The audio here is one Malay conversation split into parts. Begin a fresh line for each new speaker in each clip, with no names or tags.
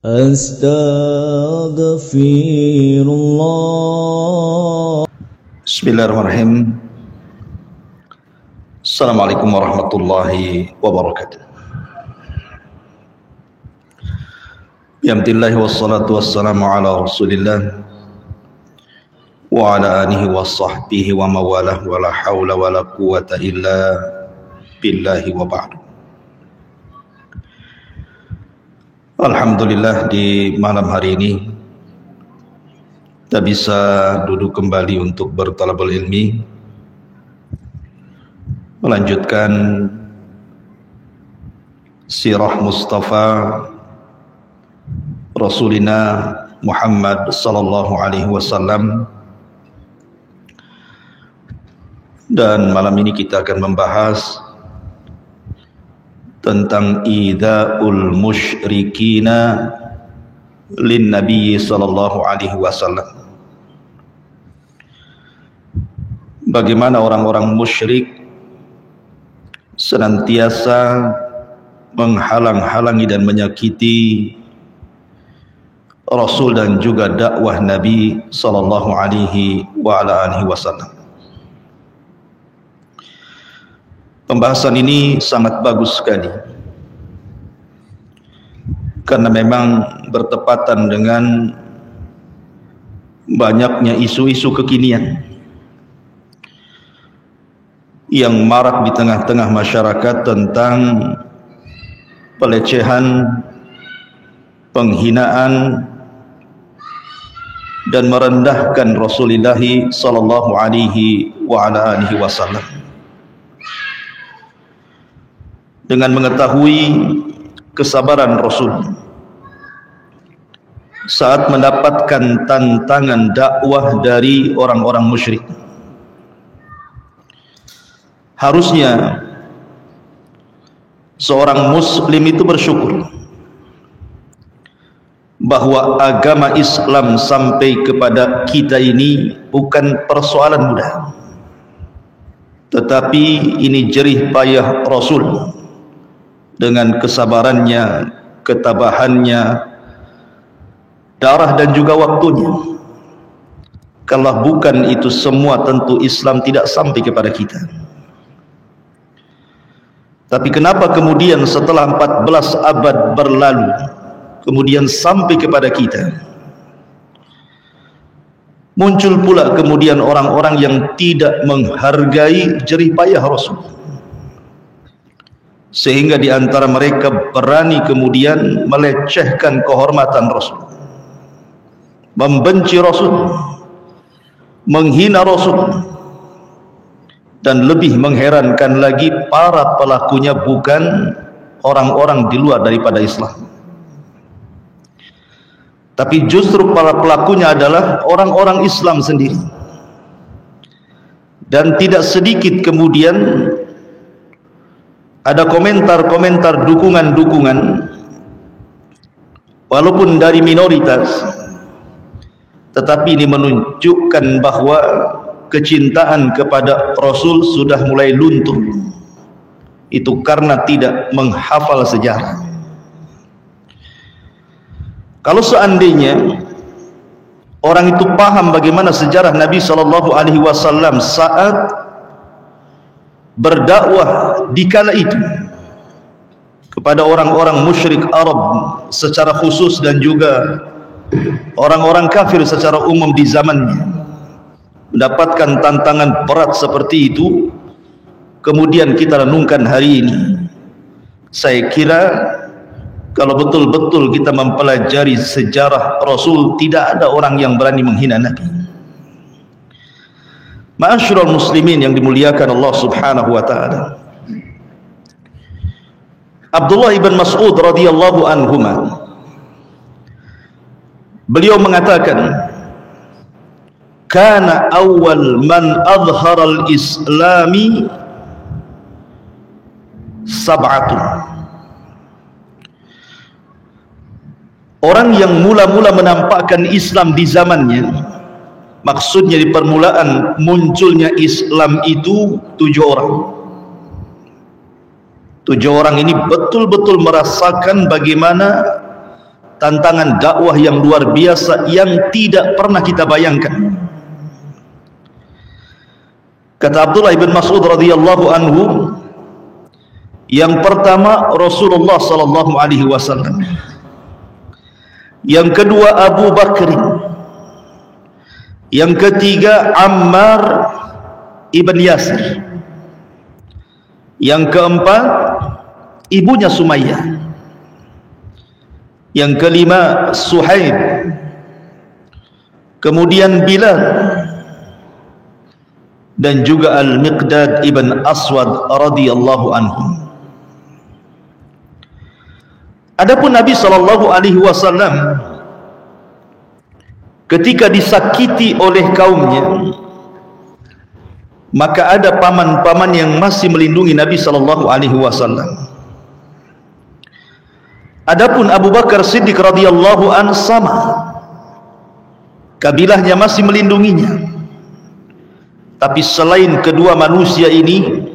Astaghfirullah.
Bismillahirrahmanirrahim. Assalamualaikum warahmatullahi wabarakatuh. Bihamdillahi wassalatu wassalamu ala rasulillah wa ala alihi wa sahbihi wa mawalah wa la hawla wa la quwata illa billahi wa ba'du. Alhamdulillah, di malam hari ini kita bisa duduk kembali untuk bertalabul ilmi, melanjutkan sirah Mustafa Rasulina Muhammad sallallahu alaihi wasallam. Dan malam ini kita akan membahas tentang ida'ul musyrikina lin Nabi sallallahu alaihi wasallam. Bagaimana orang-orang musyrik senantiasa menghalang-halangi dan menyakiti Rasul dan juga dakwah Nabi sallallahu alaihi wa ala alihi wasallam. Pembahasan ini sangat bagus sekali karena memang bertepatan dengan banyaknya isu-isu kekinian yang marak di tengah-tengah masyarakat tentang pelecehan, penghinaan dan merendahkan Rasulullah sallallahu alaihi wa ala alihi wasallam. Dengan mengetahui kesabaran Rasul saat mendapatkan tantangan dakwah dari orang-orang musyrik, harusnya seorang muslim itu bersyukur bahwa agama Islam sampai kepada kita ini bukan persoalan mudah, tetapi ini jerih payah Rasul dengan kesabarannya, ketabahannya, darah dan juga waktunya. Kalau bukan itu semua, tentu Islam tidak sampai kepada kita. Tapi kenapa kemudian setelah 14 abad berlalu kemudian sampai kepada kita, muncul pula kemudian orang-orang yang tidak menghargai jerih payah Rasul, sehingga di antara mereka berani kemudian melecehkan kehormatan Rasul, membenci Rasul, menghina Rasul, dan lebih mengherankan lagi para pelakunya bukan orang-orang di luar daripada Islam, tapi justru para pelakunya adalah orang-orang Islam sendiri. Dan tidak sedikit kemudian ada komentar-komentar dukungan-dukungan walaupun dari minoritas, tetapi ini menunjukkan bahwa kecintaan kepada Rasul sudah mulai luntur. Itu karena tidak menghafal sejarah. Kalau seandainya orang itu paham bagaimana sejarah Nabi sallallahu alaihi wasallam saat berdakwah di kala itu kepada orang-orang musyrik Arab secara khusus dan juga orang-orang kafir secara umum di zamannya, mendapatkan tantangan berat seperti itu, kemudian kita renungkan hari ini, saya kira kalau betul-betul kita mempelajari sejarah Rasul, tidak ada orang yang berani menghina Nabi. Ma'asyiral muslimin yang dimuliakan Allah subhanahu wa ta'ala, Abdullah ibn Mas'ud radhiyallahu anhuma, beliau mengatakan, kana awal man azhara al-islami sab'atun. Orang yang mula-mula menampakkan Islam di zamannya, maksudnya di permulaan munculnya Islam itu 7 orang. 7 orang ini betul-betul merasakan bagaimana tantangan dakwah yang luar biasa yang tidak pernah kita bayangkan. Kata Abdullah bin Mas'ud radhiyallahu anhu, yang pertama Rasulullah sallallahu alaihi wasallam, yang kedua Abu Bakr, yang ketiga Ammar ibn Yasir, yang keempat ibunya Sumayyah, yang kelima Suhaib, kemudian Bilal, dan juga Al-Miqdad ibn Aswad radhiyallahu anhu. Adapun Nabi sallallahu alaihi wasallam ketika disakiti oleh kaumnya, maka ada paman-paman yang masih melindungi Nabi sallallahu alaihi wasallam. Adapun Abu Bakar Siddiq radhiyallahu anhu sama, kabilahnya masih melindunginya. Tapi selain kedua manusia ini,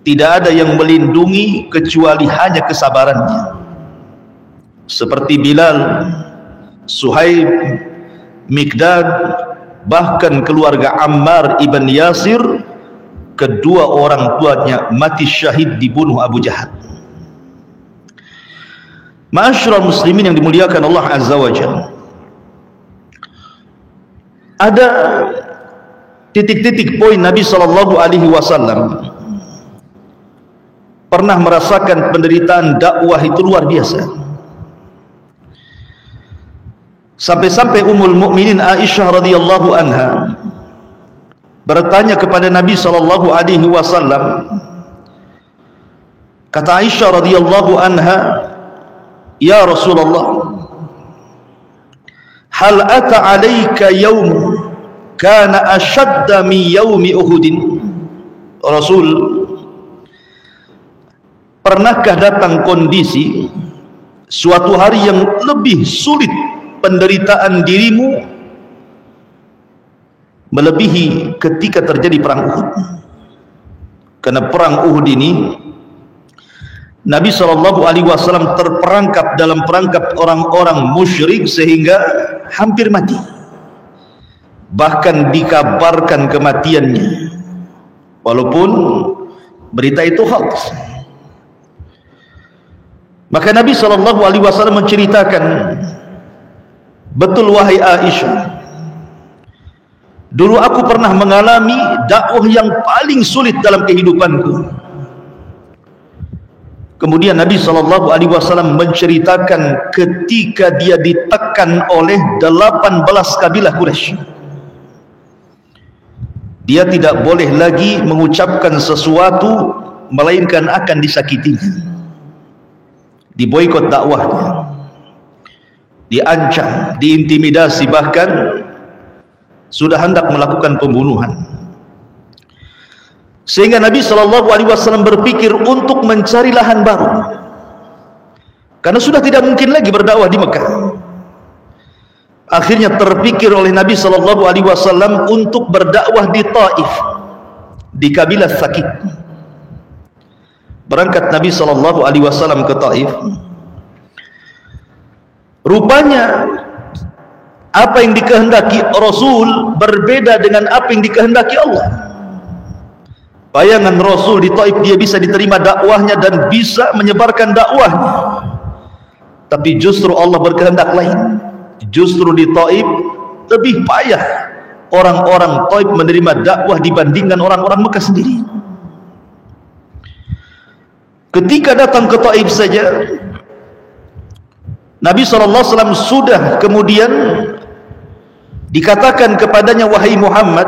tidak ada yang melindungi kecuali hanya kesabarannya. Seperti Bilal, Suhaib, Miqdad, bahkan keluarga Ammar ibn Yasir, kedua orang tuanya mati syahid dibunuh Abu Jahal. Ma'asyiral muslimin yang dimuliakan Allah Azza wa Jalla, ada titik-titik poin Nabi sallallahu alaihi wasallam pernah merasakan penderitaan dakwah itu luar biasa. Sampai-sampai Ummul Mukminin Aisyah radhiyallahu anha bertanya kepada Nabi sallallahu alaihi wasallam. Kata Aisyah radhiyallahu anha, "Ya Rasulullah, hal ata 'alaika yaum kana ashadda min yaumi Uhudin?" Rasul, pernahkah datang kondisi suatu hari yang lebih sulit penderitaan dirimu melebihi ketika terjadi perang Uhud? Karena perang Uhud ini Nabi SAW terperangkap dalam perangkap orang-orang musyrik sehingga hampir mati, bahkan dikabarkan kematiannya walaupun berita itu hoax. Maka Nabi SAW menceritakan, "Betul wahai Aisyah, dulu aku pernah mengalami dakwah yang paling sulit dalam kehidupanku." Kemudian Nabi SAW menceritakan ketika dia ditekan oleh 18 kabilah Quraisy. Dia tidak boleh lagi mengucapkan sesuatu melainkan akan disakitinya. Diboikot dakwahnya, diancam, diintimidasi, bahkan sudah hendak melakukan pembunuhan. Sehingga Nabi SAW berpikir untuk mencari lahan baru, karena sudah tidak mungkin lagi berdakwah di Mekah. Akhirnya terpikir oleh Nabi SAW untuk berdakwah di Taif, di kabilah Sakif. Berangkat Nabi SAW ke Taif. Rupanya apa yang dikehendaki Rasul berbeda dengan apa yang dikehendaki Allah. Bayangan Rasul di Taif, dia bisa diterima dakwahnya dan bisa menyebarkan dakwahnya, tapi justru Allah berkehendak lain. Justru di Taif lebih payah orang-orang Taif menerima dakwah dibandingkan orang-orang Mekah sendiri. Ketika datang ke Taif saja, Nabi SAW sudah kemudian dikatakan kepadanya, "Wahai Muhammad,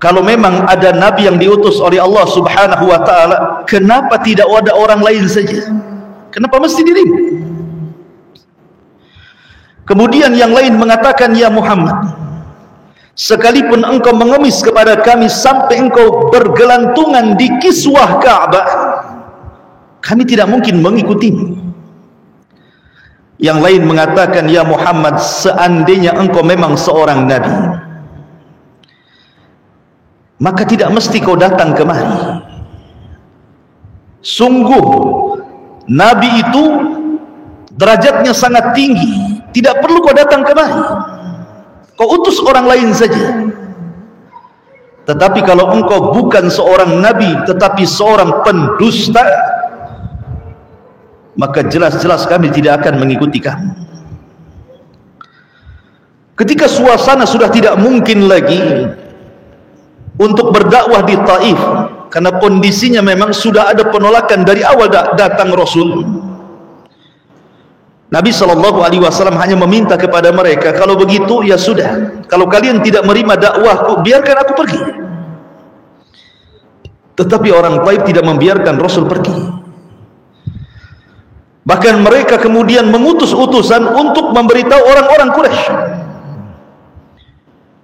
kalau memang ada Nabi yang diutus oleh Allah Subhanahu wa ta'ala, kenapa tidak ada orang lain saja? Kenapa mesti dirimu?" Kemudian yang lain mengatakan, "Ya Muhammad, sekalipun engkau mengemis kepada kami sampai engkau bergelantungan di kiswah Ka'bah, kami tidak mungkin mengikutimu." Yang lain mengatakan, "Ya Muhammad, seandainya engkau memang seorang Nabi, maka tidak mesti kau datang kemari. Sungguh Nabi itu derajatnya sangat tinggi, tidak perlu kau datang kemari, kau utus orang lain saja. Tetapi kalau engkau bukan seorang nabi tetapi seorang pendusta, maka jelas-jelas kami tidak akan mengikuti kamu. Ketika suasana sudah tidak mungkin lagi untuk berdakwah di Taif, karena kondisinya memang sudah ada penolakan dari awal datang Rasul, Nabi SAW hanya meminta kepada mereka, kalau begitu ya sudah, kalau kalian tidak menerima dakwahku, biarkan aku pergi. Tetapi orang Taif tidak membiarkan Rasul pergi. Bahkan mereka kemudian mengutus utusan untuk memberitahu orang-orang Quraisy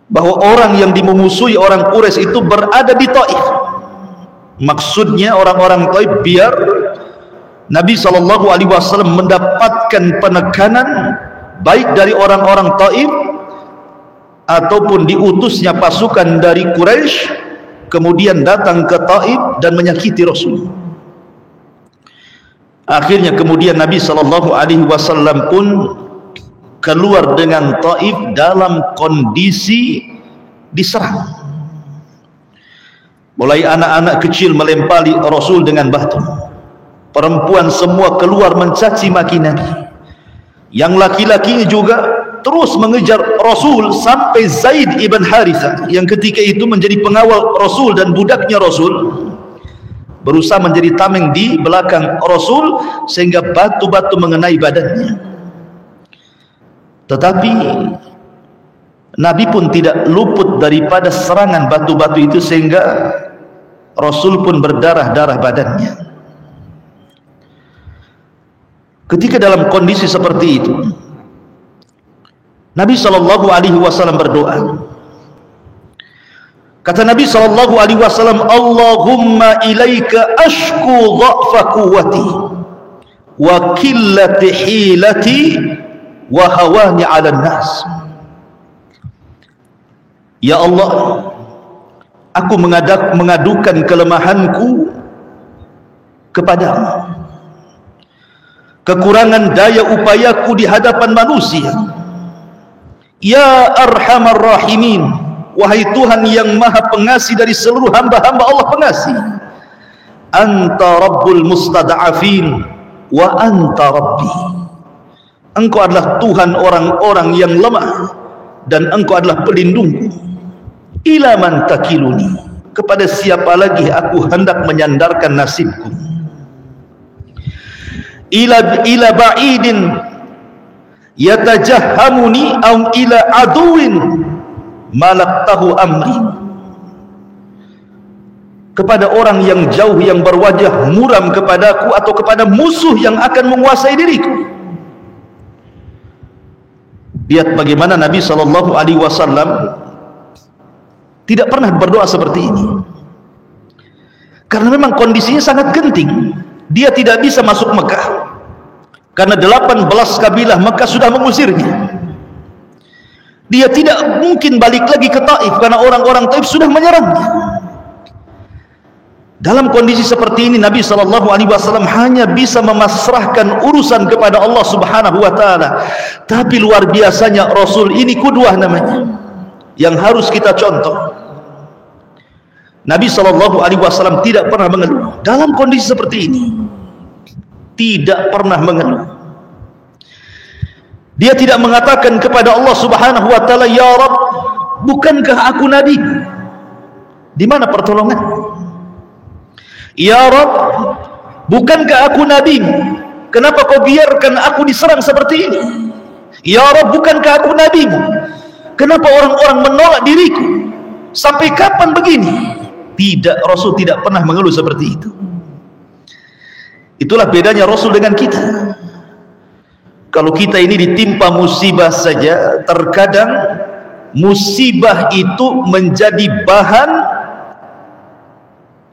bahwa orang yang dimusuhi orang Quraisy itu berada di Taif. Maksudnya orang-orang Taif biar Nabi SAW mendapatkan penekanan baik dari orang-orang Taif ataupun diutusnya pasukan dari Quraisy kemudian datang ke Taif dan menyakiti Rasul. Akhirnya kemudian Nabi SAW pun keluar dengan Taif dalam kondisi diserang. Mulai anak-anak kecil melempari Rasul dengan batu, perempuan semua keluar mencaci maki Nabi, yang laki-lakinya juga terus mengejar Rasul sampai Zaid ibn Harithah yang ketika itu menjadi pengawal Rasul dan budaknya Rasul berusaha menjadi tameng di belakang Rasul sehingga batu-batu mengenai badannya. Tetapi Nabi pun tidak luput daripada serangan batu-batu itu sehingga Rasul pun berdarah-darah badannya. Ketika dalam kondisi seperti itu, Nabi SAW berdoa. Kata Nabi SAW, Allahumma ilaika ashku dha'fa quwwati wa qillati hilati wa hawani 'alan nas. Ya Allah, aku mengadukan kelemahanku kepadamu, kekurangan daya upayaku di hadapan manusia. Ya Arhamar Rahimin, wahai Tuhan yang maha pengasih dari seluruh hamba-hamba Allah pengasih. Anta Rabbul Mustada'afin wa anta Rabbi. Engkau adalah Tuhan orang-orang yang lemah dan engkau adalah pelindungku. Ila man takiluni, kepada siapa lagi aku hendak menyandarkan nasibku. Ila ba'idin yatajahhamuni aw ila aduwin malaktahu amri, kepada orang yang jauh yang berwajah muram kepadaku atau kepada musuh yang akan menguasai diriku. Lihat bagaimana Nabi SAW tidak pernah berdoa seperti ini, karena memang kondisinya sangat genting. Dia tidak bisa masuk Mekah karena 18 kabilah Mekah sudah mengusirnya. Dia tidak mungkin balik lagi ke Taif karena orang-orang Taif sudah menyerangnya. Dalam kondisi seperti ini Nabi SAW hanya bisa memasrahkan urusan kepada Allah Subhanahu wa Ta'ala. Tapi luar biasanya Rasul ini qudwah namanya, yang harus kita contoh. Nabi SAW tidak pernah mengeluh dalam kondisi seperti ini, tidak pernah mengeluh. Dia tidak mengatakan kepada Allah Subhanahu wa Ta'ala, ya Rabb, bukankah aku nabi? Di mana pertolongan? Ya Rabb, bukankah aku nabi? Kenapa kau biarkan aku diserang seperti ini? Ya Rabb, bukankah aku nabimu? Kenapa orang-orang menolak diriku? Sampai kapan begini? Tidak, Rasul tidak pernah mengeluh seperti itu. Itulah bedanya Rasul dengan kita. Kalau kita ini ditimpa musibah saja, terkadang musibah itu menjadi bahan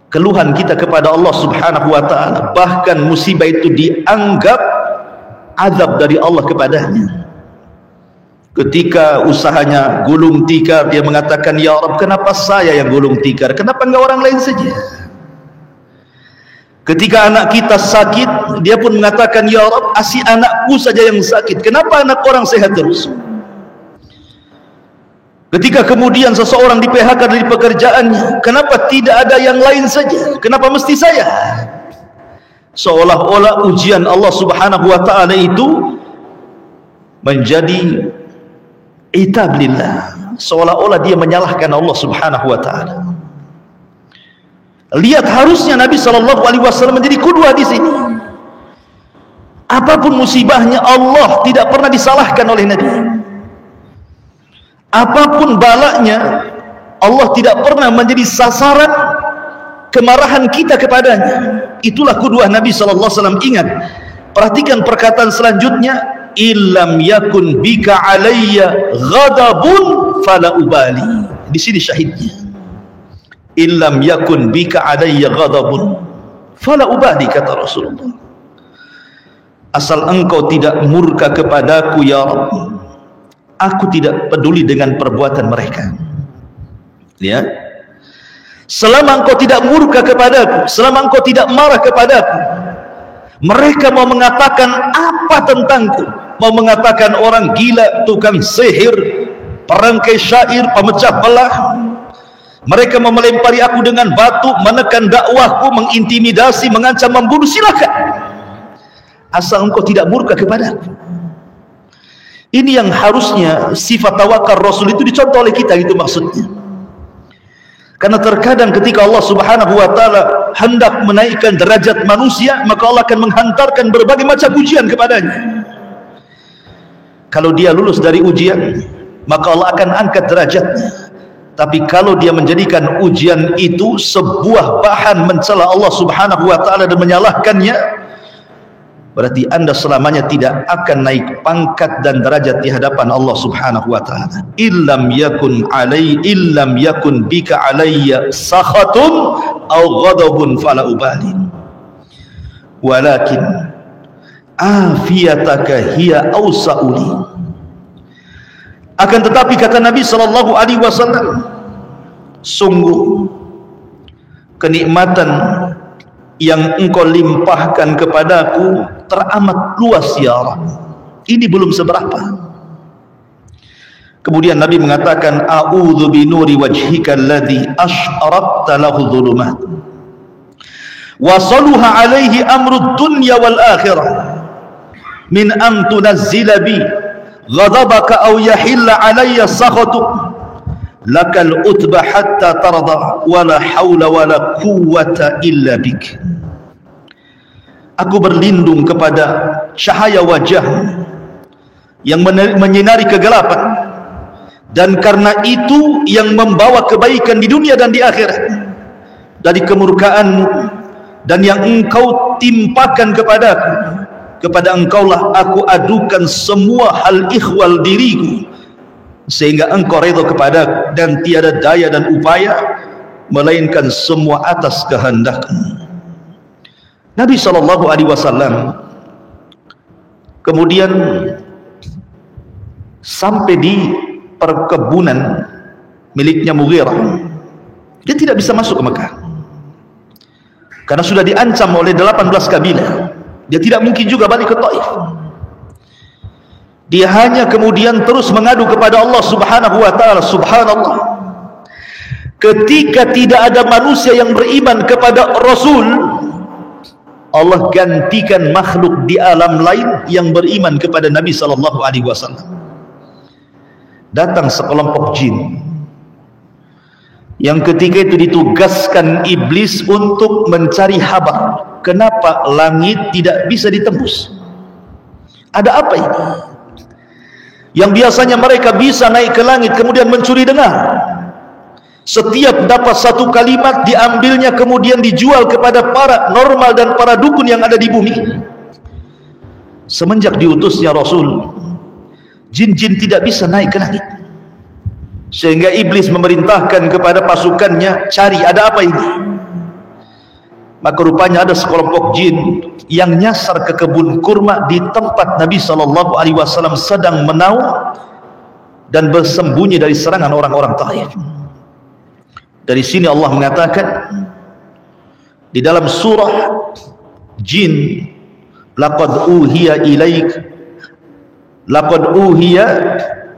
keluhan kita kepada Allah Subhanahu wa Ta'ala. Bahkan musibah itu dianggap azab dari Allah kepadanya. Ketika usahanya gulung tikar, dia mengatakan, ya Rabb, kenapa saya yang gulung tikar? Kenapa enggak orang lain saja? Ketika anak kita sakit, dia pun mengatakan, ya Rabb, asih anakku saja yang sakit, kenapa anak orang sehat terus? Ketika kemudian seseorang di PHK dari pekerjaannya, kenapa tidak ada yang lain saja? Kenapa mesti saya? Seolah-olah ujian Allah Subhanahu wa ta'ala itu menjadi itab lillah, seolah-olah dia menyalahkan Allah Subhanahu wa ta'ala. Lihat, harusnya Nabi SAW menjadi qudwah di sini. Apapun musibahnya, Allah tidak pernah disalahkan oleh Nabi. Apapun balanya, Allah tidak pernah menjadi sasaran kemarahan kita kepadanya. Itulah qudwah Nabi SAW. Ingat, perhatikan perkataan selanjutnya, illam yakun bika alayya ghadabun fala ubali. Di sini syahidnya, illam yakun bika alayya ghadabun fala ubali, kata Rasulullah. Asal engkau tidak murka kepadaku ya Rabb, aku tidak peduli dengan perbuatan mereka. Lihat, selama engkau tidak murka kepadaku, selama engkau tidak marah kepadaku, mereka mau mengatakan apa tentangku? Mau mengatakan orang gila, tukang sihir, perangkai syair, pemecah belah. Mereka mau melempari aku dengan batu, menekan dakwahku, mengintimidasi, mengancam, membunuh. Silakan, asal engkau tidak murka kepadaku. Ini yang harusnya sifat tawakal Rasul itu dicontoh oleh kita, itu maksudnya. Karena terkadang ketika Allah Subhanahu wa ta'ala hendak menaikkan derajat manusia, maka Allah akan menghantarkan berbagai macam ujian kepadanya. Kalau dia lulus dari ujian, maka Allah akan angkat derajatnya. Tapi kalau dia menjadikan ujian itu sebuah bahan mencela Allah Subhanahu wa ta'ala dan menyalahkannya, berarti anda selamanya tidak akan naik pangkat dan derajat di hadapan Allah Subhanahu wa ta'ala. Illam yakun bika alayya sakhatun aw ghadabun fala ubali walakin afiyataka hiya awsa'uli. Akan tetapi, kata Nabi SAW, sungguh kenikmatan yang engkau limpahkan kepadaku teramat luas ya Rabb, ini belum seberapa. Kemudian Nabi mengatakan, a'udzu bi nuri wajhika alladhi asyraqta lahu dhulumat wa saluha alaihi amrud dunya wal akhirah min am tunazzila bi ghadabaka aw yahilla alayya sakhatuk lakal utba hatta tarda wala hawla wala quwwata illa bik. Aku berlindung kepada cahaya wajah yang menyinari kegelapan, dan karena itu yang membawa kebaikan di dunia dan di akhirat, dari kemurkaanmu dan yang engkau timpakan kepadaku. Kepada engkaulah aku adukan semua hal ikhwal diriku, sehingga engkau redha kepadaku, dan tiada daya dan upaya melainkan semua atas kehendakmu. Nabi SAW kemudian sampai di perkebunan miliknya Mughirah. Dia tidak bisa masuk ke Mekah karena sudah diancam oleh 18 kabilah. Dia tidak mungkin juga balik ke Taif. Dia hanya kemudian terus mengadu kepada Allah Subhanahu wa ta'ala. Subhanallah, ketika tidak ada manusia yang beriman kepada Rasul, Allah gantikan makhluk di alam lain yang beriman kepada Nabi SAW. Datang sekelompok jin yang ketika itu ditugaskan iblis untuk mencari kabar, kenapa langit tidak bisa ditembus. Ada apa ini? Yang biasanya mereka bisa naik ke langit kemudian mencuri dengar, setiap dapat satu kalimat diambilnya kemudian dijual kepada para normal dan para dukun yang ada di bumi. Semenjak diutusnya Rasul, jin-jin tidak bisa naik ke langit, sehingga iblis memerintahkan kepada pasukannya, cari ada apa ini. Maka rupanya ada sekelompok jin yang nyasar ke kebun kurma di tempat Nabi SAW sedang menaung dan bersembunyi dari serangan orang-orang Taif. Dari sini Allah mengatakan, di dalam surah Jin, laqad uhiya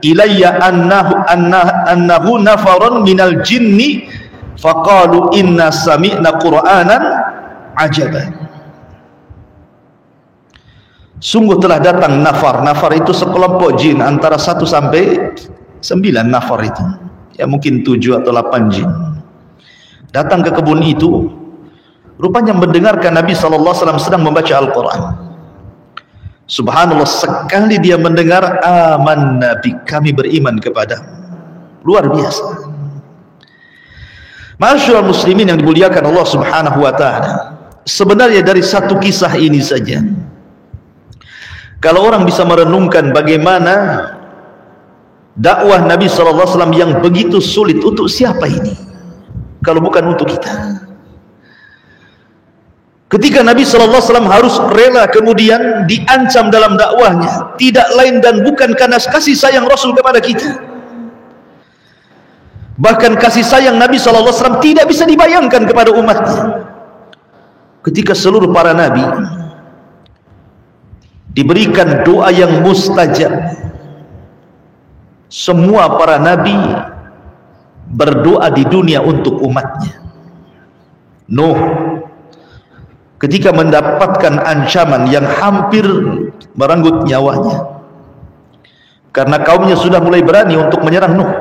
ilayya annahu nafarun minal jinni faqalu inna sami'na qur'anan ajaban. Sungguh telah datang nafar itu sekelompok jin, antara 1 sampai 9 nafar itu, ya mungkin 7 atau 8 jin, datang ke kebun itu, rupanya mendengarkan Nabi SAW sedang membaca Al-Quran. Subhanallah, sekali dia mendengar, aman Nabi, kami beriman kepada. Luar biasa. Ma'asyiral muslimin yang dimuliakan Allah Subhanahu wa ta'ala, sebenarnya dari satu kisah ini saja, kalau orang bisa merenungkan bagaimana dakwah Nabi SAW yang begitu sulit, untuk siapa ini kalau bukan untuk kita? Ketika Nabi SAW harus rela kemudian diancam dalam dakwahnya, tidak lain dan bukan karena kasih sayang Rasul kepada kita. Bahkan kasih sayang Nabi SAW tidak bisa dibayangkan kepada umatnya. Ketika seluruh para Nabi diberikan doa yang mustajab, semua para Nabi berdoa di dunia untuk umatnya. Nuh ketika mendapatkan ancaman yang hampir merenggut nyawanya, karena kaumnya sudah mulai berani untuk menyerang Nuh,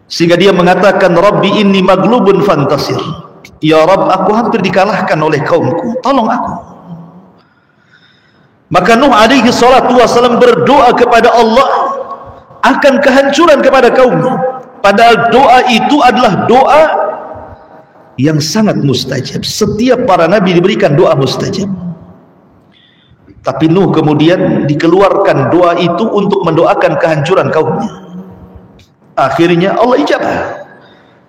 sehingga dia mengatakan, Rabbi inni maglubun fantasir, ya Rabb, aku hampir dikalahkan oleh kaumku, tolong aku. Maka Nuh alaihi salatu wasallam berdoa kepada Allah akan kehancuran kepada kaumnya, padahal doa itu adalah doa yang sangat mustajab. Setiap para nabi diberikan doa mustajab, tapi Nuh kemudian dikeluarkan doa itu untuk mendoakan kehancuran kaumnya. Akhirnya Allah ijabah,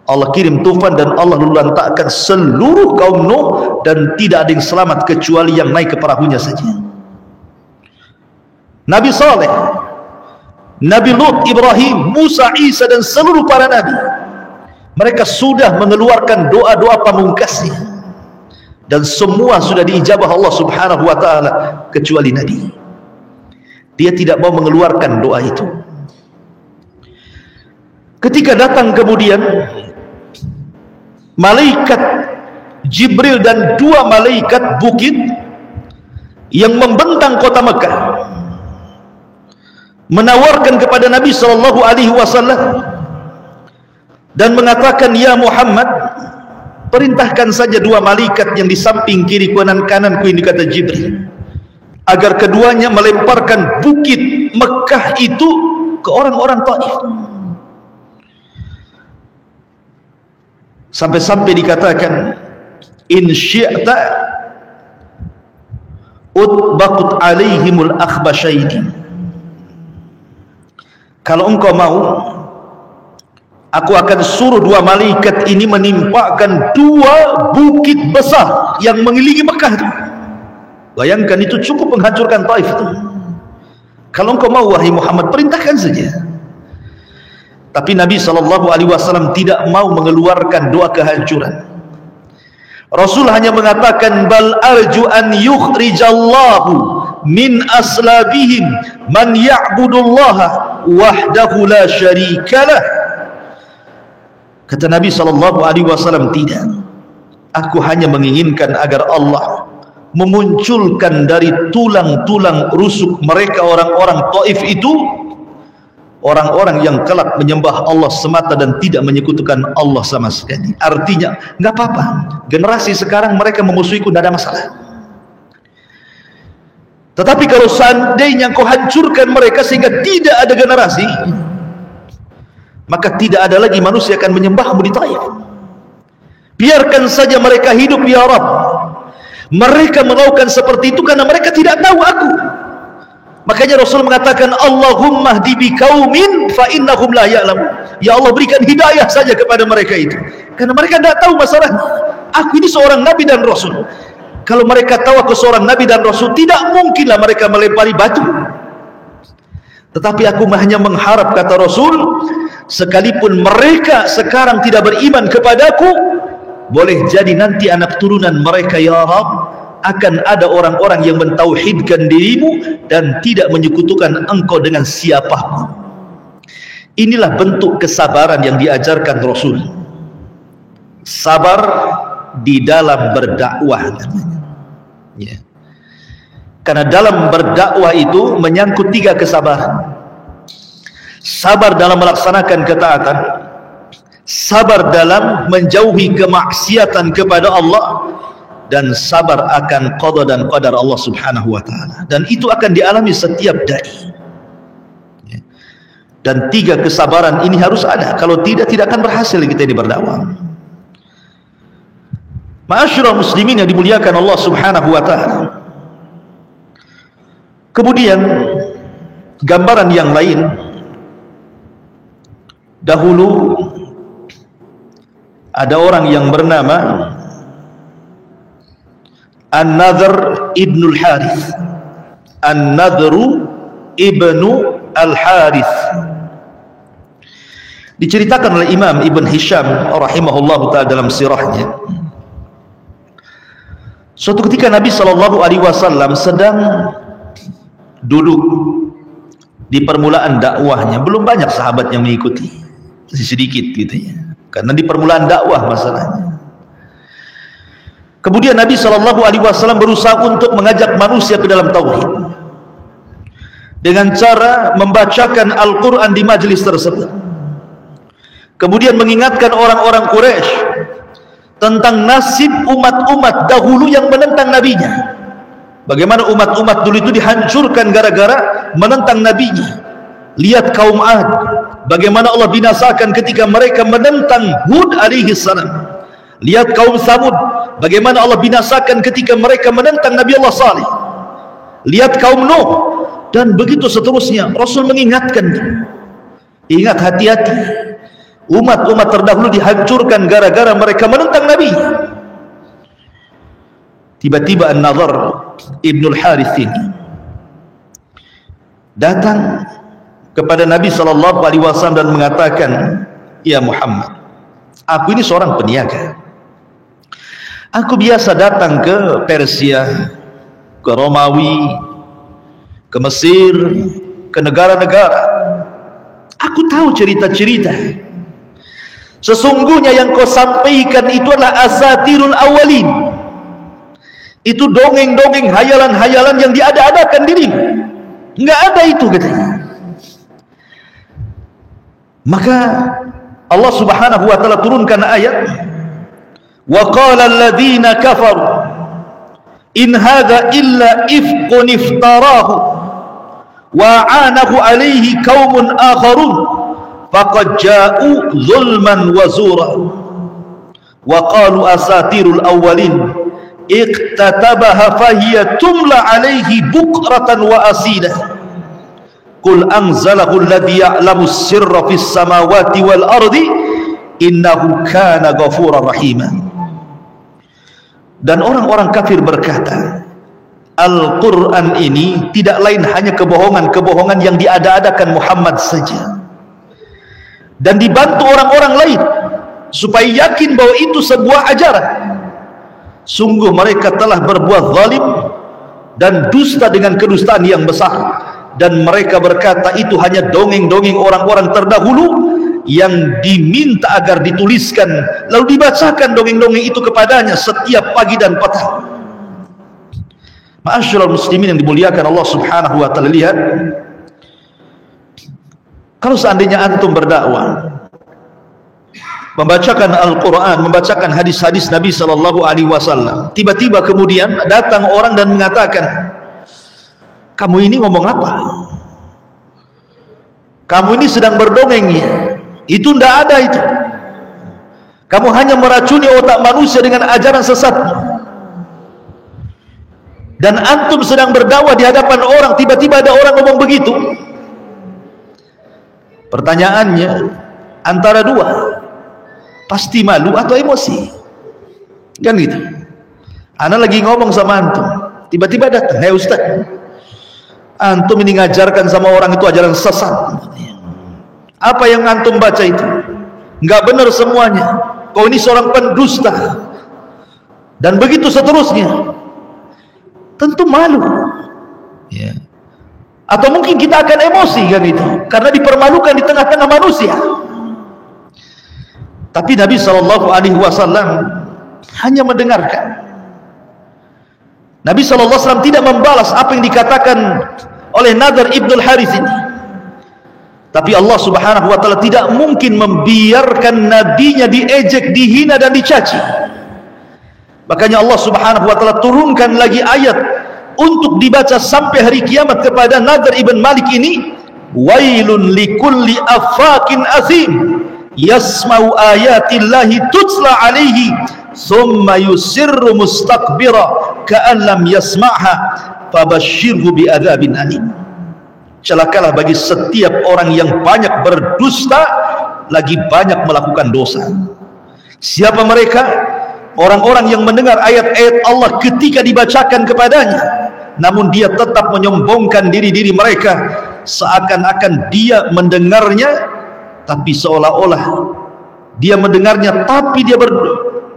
Allah kirim tufan dan Allah lantakkan seluruh kaum Nuh, dan tidak ada yang selamat kecuali yang naik ke perahunya saja. Nabi Saleh, Nabi Lut, Ibrahim, Musa, Isa, dan seluruh para nabi, mereka sudah mengeluarkan doa-doa pamungkasnya, dan semua sudah diijabah Allah Subhanahu wa ta'ala, kecuali Nabi. Dia tidak mau mengeluarkan doa itu. Ketika datang kemudian malaikat Jibril dan 2 malaikat bukit yang membentang kota Mekah, menawarkan kepada Nabi SAW dan mengatakan, ya Muhammad, perintahkan saja 2 malaikat yang di samping kiri kananku ini, kata Jibril, agar keduanya melemparkan bukit Mekah itu ke orang-orang Taif. Sampai-sampai dikatakan, in syi'ta utbaqut alaihimul akhbasyaini, kalau engkau mau, aku akan suruh 2 malaikat ini menimpakan 2 bukit besar yang mengelilingi Mekah itu. Bayangkan, itu cukup menghancurkan Taif itu. Kalau engkau mau wahai Muhammad, perintahkan saja. Tapi Nabi SAW tidak mau mengeluarkan doa kehancuran. Rasul hanya mengatakan, bal arju an yukhrijallahu min aslabihim man ya'budullaha wahdahu la syarikalah. Kata Nabi SAW, tidak, aku hanya menginginkan agar Allah memunculkan dari tulang-tulang rusuk mereka, orang-orang Taif itu, orang-orang yang kelak menyembah Allah semata dan tidak menyekutukan Allah sama sekali. Artinya, nggak apa-apa, generasi sekarang mereka memusuhiku, tidak ada masalah. Tetapi kalau seandainya kau hancurkan mereka sehingga tidak ada generasi, maka tidak ada lagi manusia akan menyembahmu di Taif. Biarkan saja mereka hidup, ya Rabb. Mereka melakukan seperti itu karena mereka tidak tahu aku. Makanya Rasul mengatakan, Allahumma hdi biqaumin fa innahum la ya'lamun. Ya Allah, berikan hidayah saja kepada mereka itu, karena mereka tidak tahu masalahnya. Aku ini seorang nabi dan rasul. Kalau mereka tahu aku seorang nabi dan rasul, tidak mungkinlah mereka melempari batu. Tetapi aku hanya mengharap, kata Rasul, sekalipun mereka sekarang tidak beriman kepadaku, boleh jadi nanti anak turunan mereka ya Rabb akan ada orang-orang yang mentauhidkan dirimu dan tidak menyekutukan engkau dengan siapapun. Inilah bentuk kesabaran yang diajarkan Rasul. Sabar di dalam berdakwah namanya. Ya. Karena dalam berdakwah itu menyangkut 3 kesabaran. Sabar dalam melaksanakan ketaatan, sabar dalam menjauhi kemaksiatan kepada Allah, dan sabar akan qada dan qadar Allah Subhanahu wa taala. Dan itu akan dialami setiap dai. Dan 3 kesabaran ini harus ada. Kalau tidak akan berhasil kita ini berdakwah. Ma'asyiral muslimin yang dimuliakan Allah Subhanahu wa taala. Kemudian gambaran yang lain, dahulu ada orang yang bernama An-Nadhr ibnul Harith. An-Nadhru ibnu Al-Harith. Diceritakan oleh Imam Ibn Hisham rahimahullahu ta'ala dalam sirahnya, suatu ketika Nabi SAW sedang duduk di permulaan dakwahnya. Belum banyak sahabat yang mengikuti, masih sedikit gitu ya, karena di permulaan dakwah masalahnya. Kemudian Nabi SAW berusaha untuk mengajak manusia ke dalam tauhid dengan cara membacakan Al-Quran di majlis tersebut. Kemudian mengingatkan orang-orang Quraisy tentang nasib umat-umat dahulu yang menentang nabinya. Bagaimana umat-umat dulu itu dihancurkan gara-gara menentang nabinya. Lihat kaum Ad, bagaimana Allah binasakan ketika mereka menentang Hud alaihi salam. Lihat kaum Samud, bagaimana Allah binasakan ketika mereka menentang Nabi Allah Saleh. Lihat kaum Nuh, dan begitu seterusnya. Rasul mengingatkan, ingat, hati-hati, umat-umat terdahulu dihancurkan gara-gara mereka menentang Nabi. Tiba-tiba An-Nadhr ibnul Harith ini datang kepada Nabi SAW dan mengatakan, ya Muhammad, aku ini seorang peniaga. Aku biasa datang ke Persia, ke Romawi, ke Mesir, ke negara-negara. Aku tahu cerita-cerita. Sesungguhnya yang kau sampaikan itu adalah asatirul awalin. Itu dongeng-dongeng, hayalan-hayalan yang diada-adakan dirimu. Enggak ada itu, katanya. Maka Allah Subhanahu wa taala turunkan ayat, wa qala alladziina kafaru in hadza illa ifqun iftarahu wa aanahu alaihi qaumun akharun faqad ja'u zulman wa zura wa qalu asatirul awwalin iqtatabaha fahiya tumla alaihi bukratan wa asila qul anzalahu alladhi ya'lamu sirra fis samawati wal ardi innahu kana ghafurar rahima. Dan orang-orang kafir berkata, Al-Quran ini tidak lain hanya kebohongan-kebohongan yang diada-adakan Muhammad saja, dan dibantu orang-orang lain supaya yakin bahwa itu sebuah ajaran. Sungguh mereka telah berbuat zalim dan dusta dengan kedustaan yang besar, dan mereka berkata itu hanya dongeng-dongeng orang-orang terdahulu yang diminta agar dituliskan lalu dibacakan dongeng-dongeng itu kepadanya setiap pagi dan petang. Ma'asyiral muslimin yang dimuliakan Allah Subhanahu wa taala, lihat, kalau seandainya antum berdakwah, membacakan Al-Quran, membacakan hadis-hadis Nabi SAW, tiba-tiba kemudian datang orang dan mengatakan, kamu ini ngomong apa? Kamu ini sedang berdongeng ya? Itu tidak ada itu. Kamu hanya meracuni otak manusia dengan ajaran sesat. Dan antum sedang berdakwah di hadapan orang, tiba-tiba ada orang ngomong begitu. Pertanyaannya antara dua, pasti malu atau emosi, kan gitu. Ana lagi ngomong sama antum, tiba-tiba datang, "Hei Ustaz, antum ini ngajarkan sama orang itu ajaran sesat. Apa yang antum baca itu nggak benar semuanya. kau ini seorang pendusta, dan begitu seterusnya. Tentu malu, ya. Atau mungkin kita akan emosi kan itu, karena dipermalukan di tengah-tengah manusia. Tapi Nabi SAW hanya mendengarkan. Nabi SAW tidak membalas apa yang dikatakan oleh Nadhr ibn al-Harith ini. Tapi Allah Subhanahu wa ta'ala tidak mungkin membiarkan nabinya diejek, dihina dan dicaci. Makanya Allah Subhanahu wa ta'ala turunkan lagi ayat untuk dibaca sampai hari kiamat kepada Nadhr ibn Malik ini. Wailun likulli affakin azim yasma'u ayatillahi tutsla alaihi thumma yusirru mustakbira ka'an lam yasma'ha fabashshirhu bi'adzabin alim. Celakalah bagi setiap orang yang banyak berdusta lagi banyak melakukan dosa. Siapa mereka? Orang-orang yang mendengar ayat-ayat Allah ketika dibacakan kepadanya, namun dia tetap menyombongkan diri-diri mereka, seakan-akan dia mendengarnya, tapi seolah-olah dia mendengarnya, tapi dia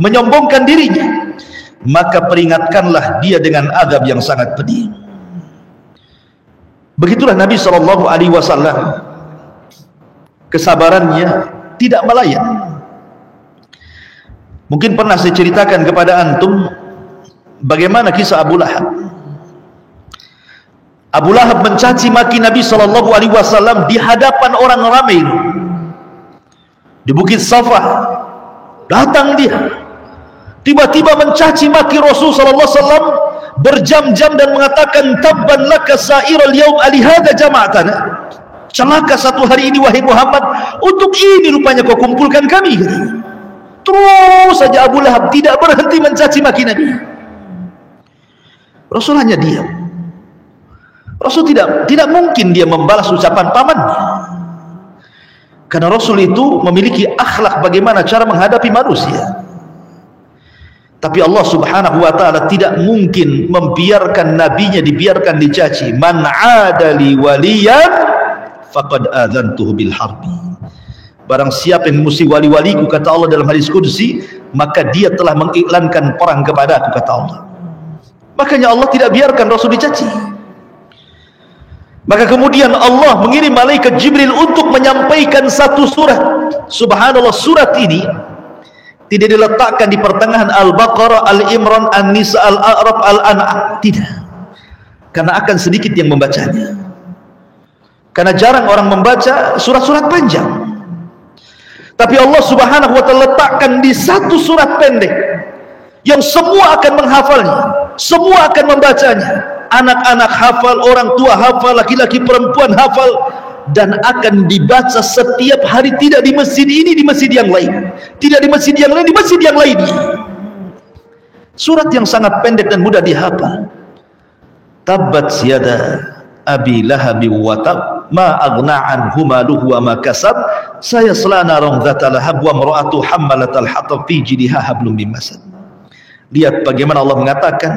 menyombongkan dirinya. Maka peringatkanlah dia dengan azab yang sangat pedih. Begitulah Nabi SAW, kesabarannya tidak melayang. Mungkin pernah saya ceritakan kepada antum bagaimana kisah Abu Lahab. Abu Lahab mencaci maki Nabi SAW di hadapan orang ramai di Bukit Safa. Datang dia, tiba-tiba mencaci maki Rasul SAW berjam-jam dan mengatakan, tabban laka sa'iral yaum alihada jama'atana. Celaka satu hari ini wahai Muhammad, untuk ini rupanya kau kumpulkan kami. Terus saja Abu Lahab tidak berhenti mencaci maki Nabi. Rasul hanya diam. Rasul tidak mungkin dia membalas ucapan pamannya, karena Rasul itu memiliki akhlak bagaimana cara menghadapi manusia. Tapi Allah Subhanahu wa ta'ala tidak mungkin membiarkan nabinya dibiarkan dicaci. Man 'adali waliyan faqad adzantuhu bil harbi. Barang siapa yang musuh wali-waliku, kata Allah dalam hadis qudsi, maka dia telah mengiklankan perang kepada aku, kata Allah. Makanya Allah tidak biarkan Rasul dicaci. Maka kemudian Allah mengirim malaikat Jibril untuk menyampaikan satu surat. Subhanallah, surat ini tidak diletakkan di pertengahan Al-Baqarah, Al-Imran, An-Nisa, Al-A'raf, Al-An'am. Tidak. Karena akan sedikit yang membacanya. Karena jarang orang membaca surat-surat panjang. Tapi Allah Subhanahu wa ta'ala letakkan di satu surat pendek yang semua akan menghafalnya, semua akan membacanya. Anak-anak hafal, orang tua hafal, laki-laki perempuan hafal, dan akan dibaca setiap hari, tidak di masjid ini, di masjid yang lain, tidak di masjid yang lain, di masjid yang lainnya. Surat yang sangat pendek dan mudah dihafal. Tabbat yada abi lahabi wa tab ma aghna anhu maluhu wa ma kasab sayasla naran dzata lahab wa imra'atu hammalatal hatab fi jidha hablum min masad. Lihat bagaimana Allah mengatakan,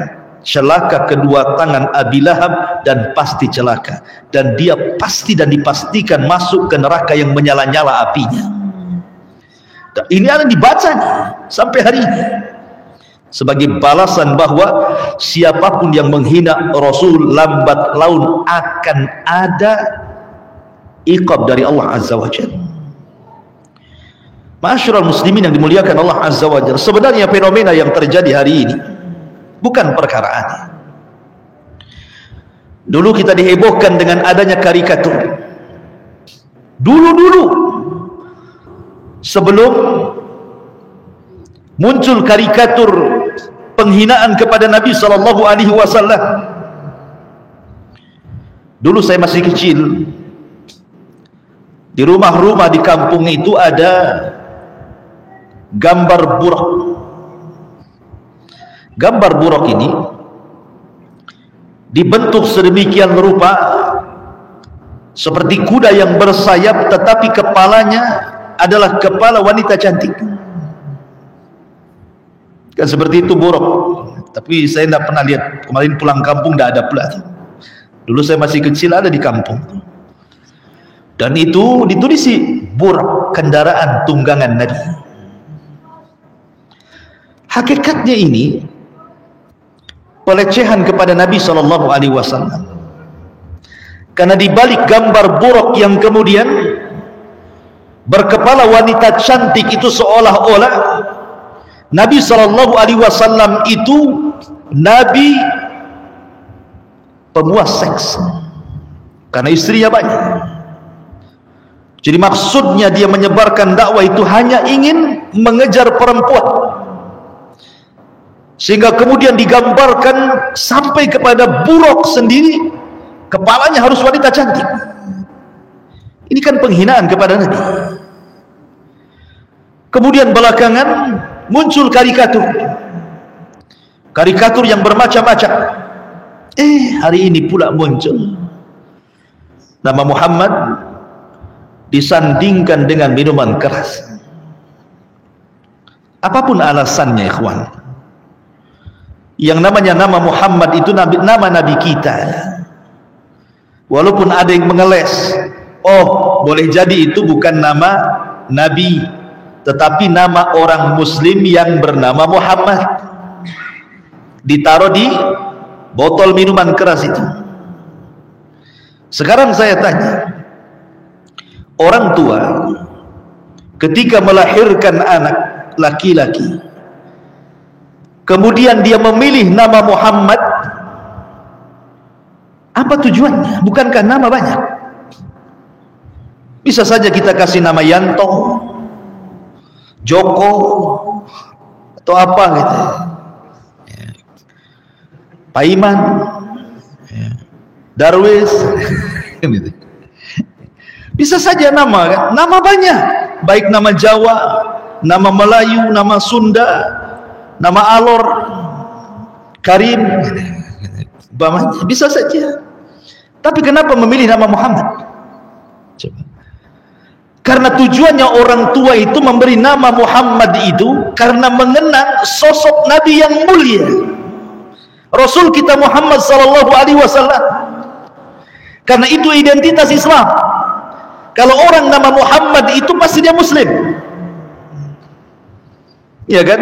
celaka kedua tangan Abi Lahab, dan pasti celaka, dan dia pasti dan dipastikan masuk ke neraka yang menyala-nyala apinya. Dan ini akan dibacanya sampai hari ini sebagai balasan bahwa siapapun yang menghina Rasul lambat laun akan ada iqab dari Allah Azza wa Jalla. Ma'asyiral muslimin yang dimuliakan Allah Azza wa Jalla, sebenarnya fenomena yang terjadi hari ini bukan perkara aneh. Dulu kita dihebohkan dengan adanya karikatur. Dulu sebelum muncul karikatur penghinaan kepada Nabi SAW, dulu saya masih kecil, di rumah-rumah di kampung itu ada gambar buruk. Gambar buruk ini dibentuk sedemikian rupa seperti kuda yang bersayap, tetapi kepalanya adalah kepala wanita cantik. Kan seperti itu buruk. Tapi saya tidak pernah lihat. Kemarin pulang kampung tidak ada pula. Dulu saya masih kecil ada di kampung. Dan itu ditulisi buruk, kendaraan tunggangan Nabi. Hakikatnya ini pelecehan kepada Nabi SAW. Karena di balik gambar buruk yang kemudian berkepala wanita cantik itu seolah-olah Nabi SAW itu Nabi pemuas seks karena istrinya banyak. Jadi maksudnya dia menyebarkan dakwah itu hanya ingin mengejar perempuan, sehingga kemudian digambarkan sampai kepada buruk sendiri, kepalanya harus wanita cantik. Ini kan penghinaan kepada Nabi. Kemudian belakangan muncul karikatur yang bermacam-macam. Hari ini pula muncul nama Muhammad disandingkan dengan minuman keras. Apapun alasannya, ikhwan, yang namanya nama Muhammad itu nama Nabi kita. Walaupun ada yang mengeles, boleh jadi itu bukan nama Nabi, tetapi nama orang Muslim yang bernama Muhammad, ditaruh di botol minuman keras itu. Sekarang saya tanya, orang tua ketika melahirkan anak laki-laki, kemudian dia memilih nama Muhammad, apa tujuannya? Bukankah nama banyak? Bisa saja kita kasih nama Yanto, Joko, atau apa gitu, Paiman, Darwis. Bisa saja nama, kan? Nama banyak, baik nama Jawa, nama Melayu, nama Sunda, nama Alor, Karim, bisa saja. Tapi kenapa memilih nama Muhammad? Coba. Karena tujuannya orang tua itu memberi nama Muhammad itu karena mengenang sosok Nabi yang mulia, Rasul kita Muhammad SAW. Karena itu identitas Islam. Kalau orang nama Muhammad itu pasti dia Muslim. Ya kan?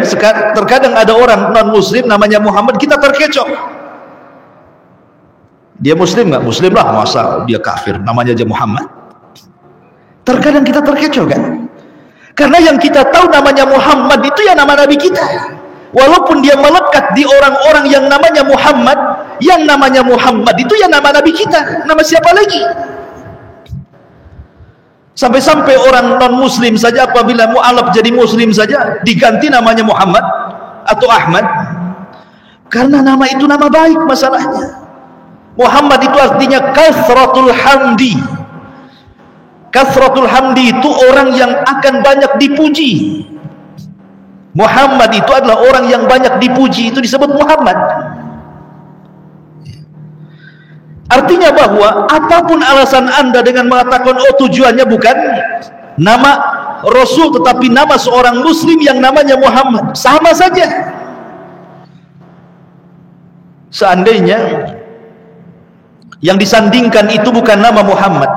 Terkadang ada orang non Muslim namanya Muhammad, kita terkecoh. Dia Muslim nggak? Muslim lah, masa dia kafir namanya aja Muhammad? Terkadang kita terkecoh kan? Karena yang kita tahu namanya Muhammad itu ya nama Nabi kita. Walaupun dia melekat di orang-orang yang namanya Muhammad, yang namanya Muhammad itu ya nama Nabi kita. Nama siapa lagi? Sampai-sampai orang non-Muslim saja apabila mu'alaf jadi Muslim saja diganti namanya Muhammad atau Ahmad, karena nama itu nama baik. Masalahnya Muhammad itu artinya kasratul hamdi. Kasratul hamdi itu orang yang akan banyak dipuji. Muhammad itu adalah orang yang banyak dipuji, itu disebut Muhammad. Artinya bahwa apapun alasan anda dengan mengatakan tujuannya bukan nama Rasul tetapi nama seorang Muslim yang namanya Muhammad, sama saja. Seandainya yang disandingkan itu bukan nama Muhammad,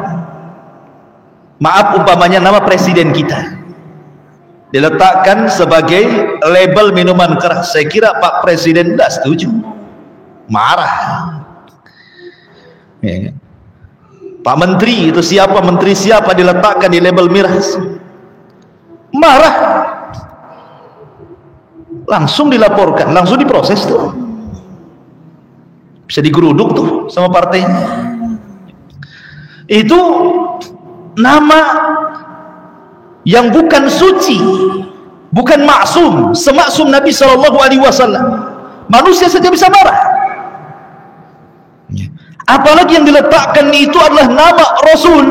maaf umpamanya nama presiden kita diletakkan sebagai label minuman keras, saya kira Pak Presiden tidak setuju, marah. Pak Menteri itu siapa, menteri siapa diletakkan di label miras, marah, langsung dilaporkan, langsung diproses tuh, bisa digeruduk tuh sama partainya. Itu nama yang bukan suci, bukan maksum, semaksum Nabi SAW. Manusia saja bisa marah. Apalagi yang diletakkan itu adalah nama Rasul,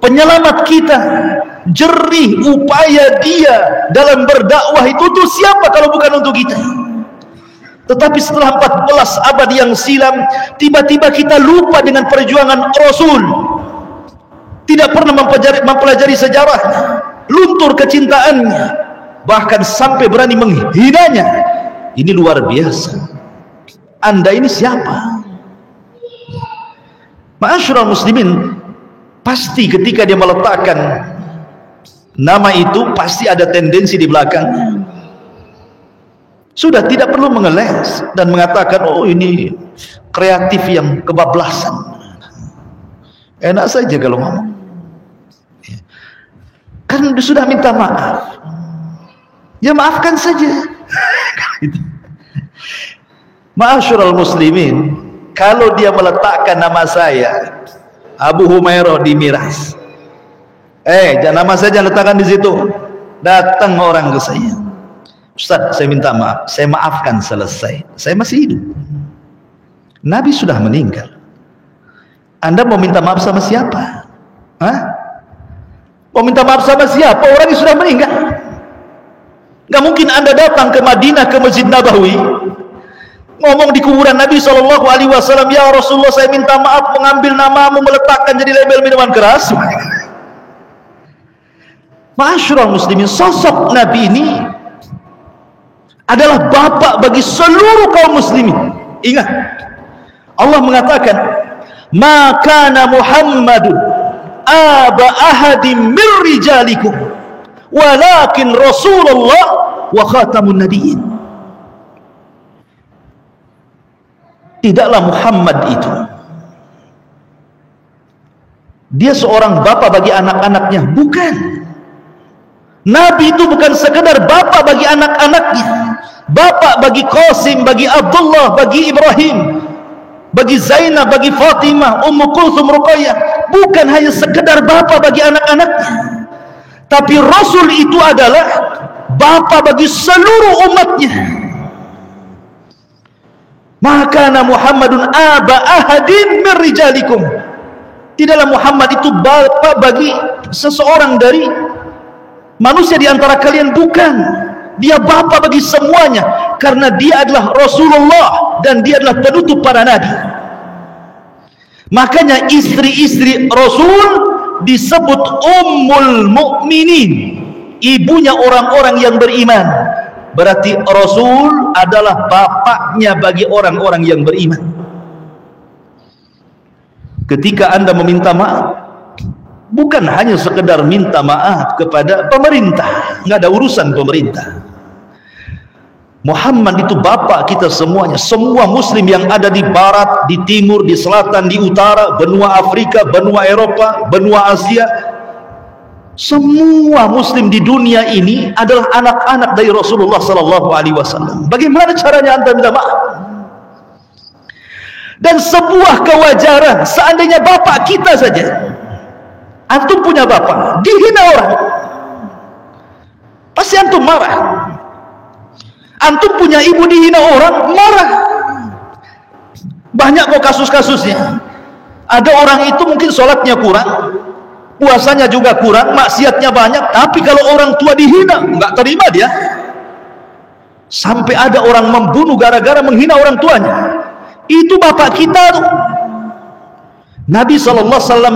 penyelamat kita, jerih upaya dia dalam berdakwah itu tuh siapa kalau bukan untuk kita. Tetapi setelah 14 abad yang silam, tiba-tiba kita lupa dengan perjuangan Rasul, tidak pernah mempelajari sejarahnya, luntur kecintaannya, bahkan sampai berani menghinanya. Ini luar biasa. Anda ini siapa? Ma'asyiral muslimin, pasti ketika dia meletakkan nama itu pasti ada tendensi di belakang. Sudah tidak perlu mengeles dan mengatakan, oh ini kreatif yang kebablasan. Enak saja kalau ngomong. Kan sudah minta maaf, ya maafkan saja. Ma'asyiral muslimin, kalau dia meletakkan nama saya Abu Humairah di miras, jangan nama saya jangan letakkan di situ. Datang orang ke saya, Ustaz, saya minta maaf, saya maafkan, selesai. Saya masih hidup. Nabi sudah meninggal. Anda mau minta maaf sama siapa? Hah? Mau minta maaf sama siapa? Orang yang sudah meninggal. Gak mungkin Anda datang ke Madinah, ke Masjid Nabawi, ngomong di kuburan Nabi SAW, ya Rasulullah, saya minta maaf mengambil namamu, meletakkan jadi label minuman keras. Ma'asyiral muslimin, sosok Nabi ini adalah bapak bagi seluruh kaum muslimin. Ingat, Allah mengatakan, ma kana Muhammadun aba ahadim min rijalikum walakin Rasulullah wa khatamun nabiyyin. Tidaklah Muhammad itu dia seorang bapak bagi anak-anaknya, bukan. Nabi itu bukan sekedar bapak bagi anak-anaknya, bapak bagi Qasim, bagi Abdullah, bagi Ibrahim, bagi Zainab, bagi Fatimah, Ummu Kulthum, Ruqayyah. Bukan hanya sekedar bapak bagi anak-anaknya, tapi Rasul itu adalah bapak bagi seluruh umatnya. Maka Muhammadun aba ahadin min rijalikum. Tidaklah Muhammad itu bapak bagi seseorang dari manusia di antara kalian, bukan. Dia bapak bagi semuanya, karena dia adalah Rasulullah dan dia adalah penutup para nabi. Makanya istri-istri Rasul disebut Ummul Mukminin, ibunya orang-orang yang beriman. Berarti Rasul adalah bapaknya bagi orang-orang yang beriman. Ketika Anda meminta maaf, bukan hanya sekedar minta maaf kepada pemerintah, nggak ada urusan pemerintah. Muhammad itu bapak kita semuanya. Semua muslim yang ada di barat, di timur, di selatan, di utara, benua Afrika, benua Eropa, benua Asia, semua muslim di dunia ini adalah anak-anak dari Rasulullah SAW. Bagaimana caranya Anda minta maaf? Dan sebuah kewajaran, seandainya bapak kita saja, antum punya bapak dihina orang, pasti antum marah. Antum punya ibu dihina orang, marah. Banyak kok kasus-kasusnya. Ada orang itu mungkin sholatnya kurang, puasanya juga kurang, maksiatnya banyak, tapi kalau orang tua dihina, nggak terima dia. Sampai ada orang membunuh gara-gara menghina orang tuanya. Itu bapak kita tuh. Nabi SAW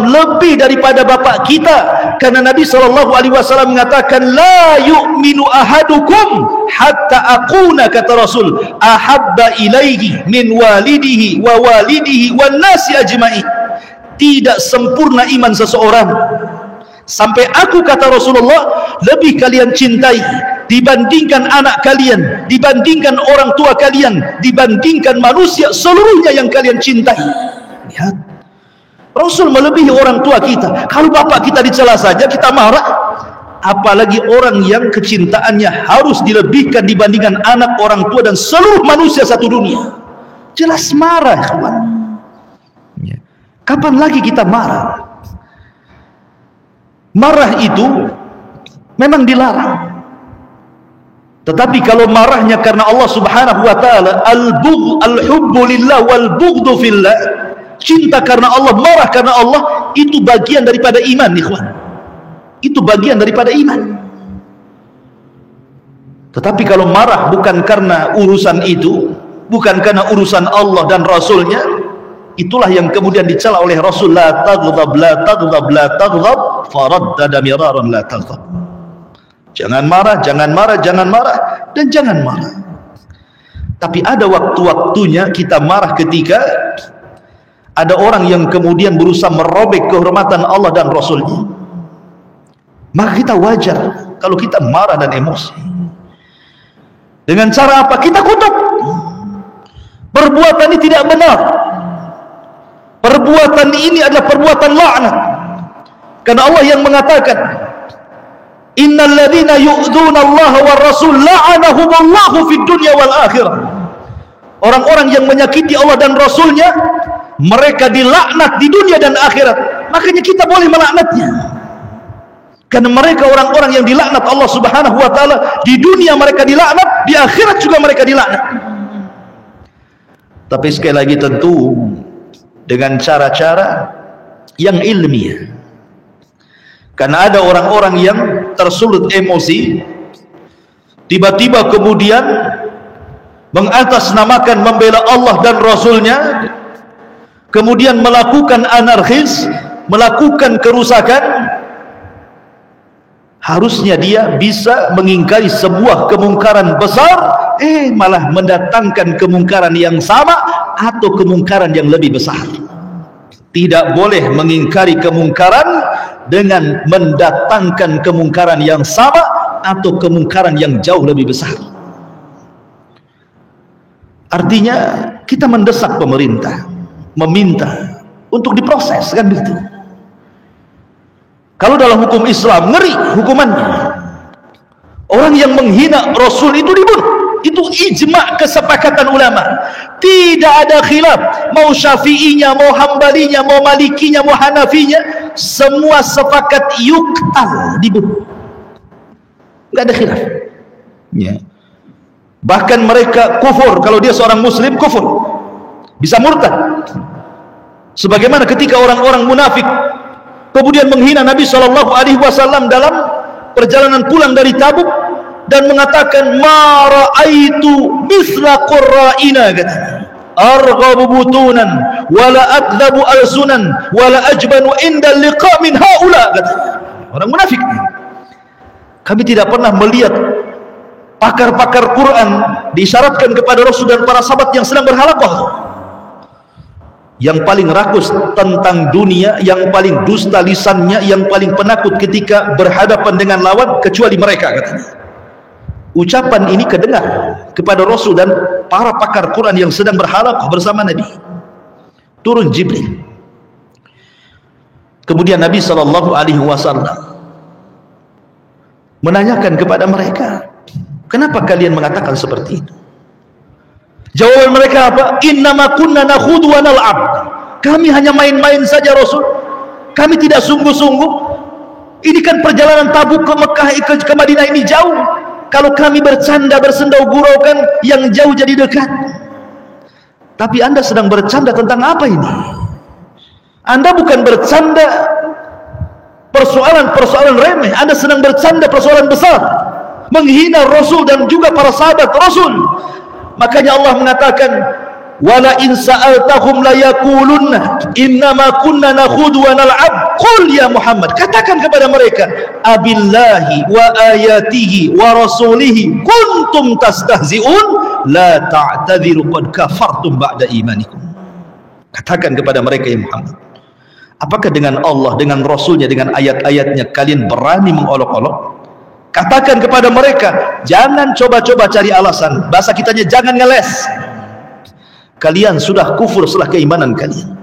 lebih daripada bapak kita, karena Nabi SAW mengatakan, la yu'minu ahadukum hatta akuna, kata Rasul, ahabba ilaihi min walidihi wa walidihi wan nasi ajma'in. Tidak sempurna iman seseorang sampai aku, kata Rasulullah, lebih kalian cintai dibandingkan anak kalian, dibandingkan orang tua kalian, dibandingkan manusia seluruhnya yang kalian cintai. Lihat, Rasul melebihi orang tua kita. Kalau bapak kita dicela saja kita marah, apalagi orang yang kecintaannya harus dilebihkan dibandingkan anak, orang tua, dan seluruh manusia satu dunia. Jelas marah, kawan. Kapan lagi kita marah? Marah itu memang dilarang. Tetapi kalau marahnya karena Allah Subhanahu wa taala, al-hubbu lillah wal bughdu fillah, cinta karena Allah, marah karena Allah, itu bagian daripada iman, ikhwan. Itu bagian daripada iman. Tetapi kalau marah bukan karena urusan itu, bukan karena urusan Allah dan Rasulnya, itulah yang kemudian dicela oleh Rasul, la taghdab, la taghdab, la taghdab, faraddada miraran la taghdab. Jangan marah, jangan marah, jangan marah, dan jangan marah. Tapi ada waktu-waktunya kita marah ketika ada orang yang kemudian berusaha merobek kehormatan Allah dan Rasulnya. Maka kita wajar kalau kita marah dan emosi. Dengan cara apa? Kita kutuk. Perbuatan ini tidak benar. Perbuatan ini adalah perbuatan laknat. Karena Allah yang mengatakan, innal ladzina yu'dzuna Allah war rasul la'anahumullahu fid dunya wal akhirah. Orang-orang yang menyakiti Allah dan Rasulnya, mereka dilaknat di dunia dan akhirat. Makanya kita boleh melaknatnya, karena mereka orang-orang yang dilaknat Allah subhanahu wa ta'ala. Di dunia mereka dilaknat, di akhirat juga mereka dilaknat. Tapi sekali lagi tentu dengan cara-cara yang ilmiah. Karena ada orang-orang yang tersulut emosi, tiba-tiba kemudian mengatasnamakan membela Allah dan Rasulnya, kemudian melakukan anarkis, melakukan kerusakan. Harusnya dia bisa mengingkari sebuah kemungkaran besar, malah mendatangkan kemungkaran yang sama atau kemungkaran yang lebih besar. Tidak boleh mengingkari kemungkaran dengan mendatangkan kemungkaran yang sama atau kemungkaran yang jauh lebih besar. Artinya kita mendesak pemerintah, meminta untuk diproses, kan begitu. Kalau dalam hukum Islam ngeri hukumannya. Orang yang menghina Rasul itu dibunuh. Itu ijma' kesepakatan ulama. Tidak ada khilaf. Mau Syafi'inya, mau Hambalinya, mau Malikinya, mau Hanafinya, semua sepakat yuktal, dibunuh. Enggak ada khilaf. Ya. Bahkan mereka kufur. Kalau dia seorang muslim, kufur, bisa murtad. Sebagaimana ketika orang-orang munafik kemudian menghina Nabi SAW dalam perjalanan pulang dari Tabuk dan mengatakan, ma ra'aitu misla qurra'ina, katanya, arghabu butunan wala akdhabu alsunan wala ajbanu inda liqa min haula, katanya orang munafik. Kami tidak pernah melihat pakar-pakar Quran diisyaratkan kepada Rasul dan para sahabat yang sedang berhalaqah, yang paling rakus tentang dunia, yang paling dusta lisannya, yang paling penakut ketika berhadapan dengan lawan, kecuali mereka, katanya. Ucapan ini kedengar kepada Rasul dan para pakar Quran yang sedang berhalaqah bersama Nabi. Turun Jibril. Kemudian Nabi SAW menanyakan kepada mereka, kenapa kalian mengatakan seperti itu? Jawaban mereka apa? Innama kunna nakhudu wa nal'ab. Kami hanya main-main saja Rasul. Kami tidak sungguh-sungguh. Ini kan perjalanan Tabuk ke Mekah, ke Madinah ini jauh. Kalau kami bercanda, bersendau guraukan, yang jauh jadi dekat. Tapi Anda sedang bercanda tentang apa ini? Anda bukan bercanda persoalan-persoalan remeh. Anda sedang bercanda persoalan besar, menghina Rasul dan juga para sahabat Rasul. Makanya Allah mengatakan, wala in sa'altahum la yaqulunna innama kunna nakhudu wa nal'ab. Qul ya Muhammad, katakan kepada mereka, abillahi wa ayatihi wa rasulihi kuntum tastahzi'un la ta'tadhiru qad kafartum ba'da imanikum. Katakan kepada mereka, ya Muhammad, apakah dengan Allah, dengan Rasulnya, dengan ayat-ayatnya kalian berani mengolok-olok? Katakan kepada mereka, jangan coba-coba cari alasan. Bahasa kitanya, jangan ngeles. Kalian sudah kufur setelah keimanan kalian.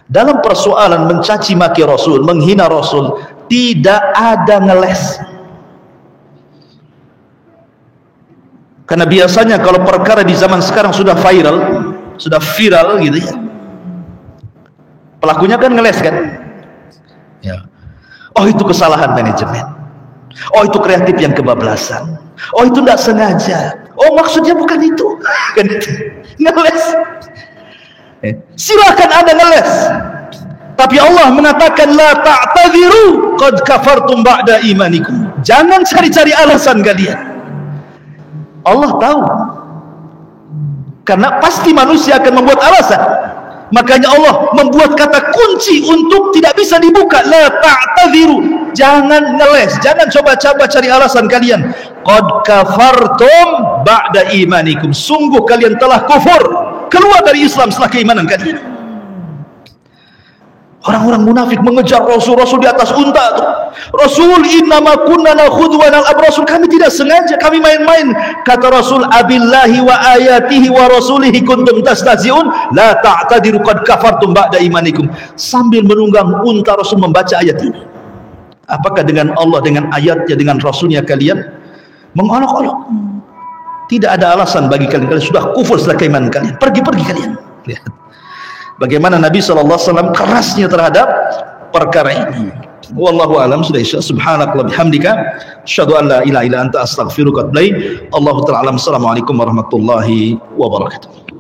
Dalam persoalan mencaci maki Rasul, menghina Rasul, tidak ada ngeles. Karena biasanya kalau perkara di zaman sekarang sudah viral gitu ya, pelakunya kan ngeles kan ya. Oh, itu kesalahan manajemen. Oh, itu kreatif yang kebablasan. Oh, itu tidak sengaja. Oh, maksudnya bukan itu. Kan itu. Ngeles. Silakan Anda ngeles. Tapi Allah mengatakan, la ta'tadhiru qad kafartum ba'da imanikum. Jangan cari-cari alasan kalian. Allah tahu. Karena pasti manusia akan membuat alasan. Makanya Allah membuat kata kunci untuk tidak bisa dibuka. La ta'tadhiru. Jangan ngeles, jangan coba-coba cari alasan kalian. Qad kafartum ba'da imanikum. Sungguh kalian telah kufur, keluar dari Islam setelah keimanan kalian. Orang-orang munafik mengejar Rasul di atas unta tuh. Rasul, innama kunna nakhudhu wa nal'ab. Rasul, kami tidak sengaja, kami main-main. Kata Rasul, abillahi wa ayatihi wa rasulihi kuntum tastahzi'un la ta'tadiru qad kafartum ba'da imanikum. Sambil menunggang unta, Rasul membaca ayat ini. Apakah dengan Allah, dengan ayatnya, dengan Rasulnya kalian mengolok-olok? Tidak ada alasan bagi kalian. Kalian sudah kufur setelah keimanan kalian. Pergi-pergi kalian. Lihat bagaimana Nabi SAW kerasnya terhadap perkara ini. Wallahu a'lam. Sudah isya. Subhanakallah bihamdika asyhadu an la ilaha illa anta astaghfiruka wa atubu ilaik. Allahu ta'ala alam. Assalamualaikum warahmatullahi wabarakatuh.